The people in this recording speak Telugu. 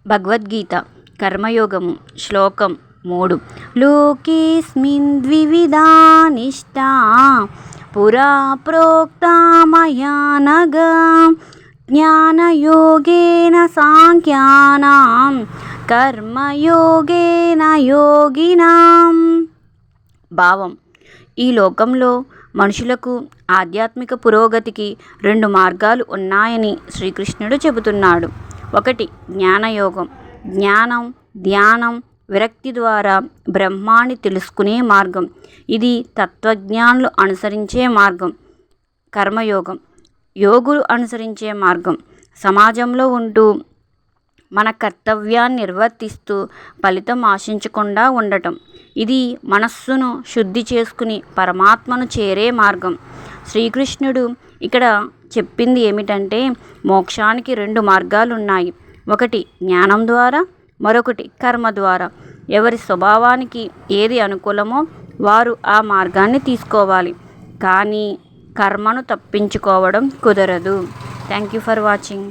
భగవద్గీత కర్మయోగము శ్లోకం 3. లోకేస్మిన్ ద్వివిధా నిష్టా పురా ప్రోక్తా మయా నఘ జ్ఞానయోగేన సాంఖ్యానాం కర్మయోగేన యోగినాం. భావం: ఈ లోకంలో మనుషులకు ఆధ్యాత్మిక పురోగతికి 2 మార్గాలు ఉన్నాయని శ్రీకృష్ణుడు చెబుతున్నాడు. 1. జ్ఞానయోగం. జ్ఞానం, ధ్యానం, విరక్తి ద్వారా బ్రహ్మాన్ని తెలుసుకునే మార్గం. ఇది తత్వజ్ఞానులు అనుసరించే మార్గం. కర్మయోగం. యోగులు అనుసరించే మార్గం. సమాజంలో ఉంటూ మన కర్తవ్యాన్ని నిర్వర్తిస్తూ ఫలితం ఆశించకుండా ఉండటం. ఇది మనస్సును శుద్ధి చేసుకుని పరమాత్మను చేరే మార్గం. శ్రీకృష్ణుడు ఇక్కడ చెప్పింది ఏమిటంటే, మోక్షానికి 2 మార్గాలు ఉన్నాయి. ఒకటి జ్ఞానం ద్వారా, మరొకటి కర్మ ద్వారా. ఎవరి స్వభావానికి ఏది అనుకూలమో వారు ఆ మార్గాన్ని తీసుకోవాలి. కానీ కర్మను తప్పించుకోవడం కుదరదు. Thank you for watching.